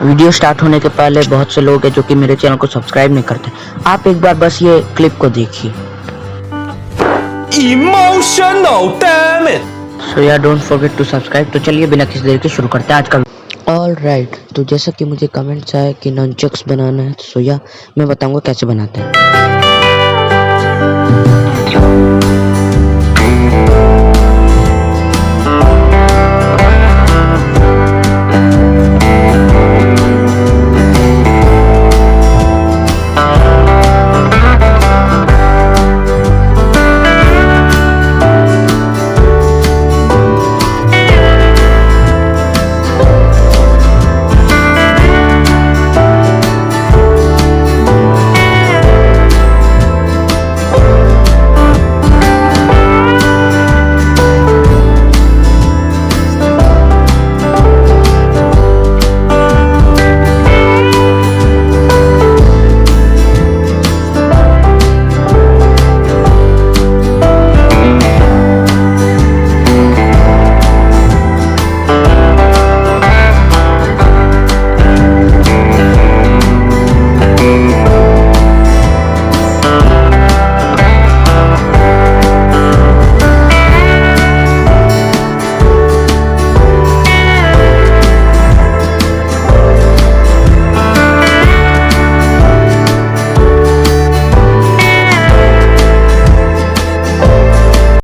Video start होने के पहले बहुत से लोग हैं जो कि मेरे चैनल को सब्सक्राइब नहीं करते। आप एक बार बस ये क्लिप को देखिए। Emotional, damn it! सो यार डोंट फॉरगेट टू सब्सक्राइब। तो चलिए बिना किसी देर के शुरू करते हैं आज का। ऑल राइट, तो जैसा कि मुझे कमेंट्स आए कि नंचक्स बनाना है, सो या मैं बताऊंगा कैसे बनाते हैं।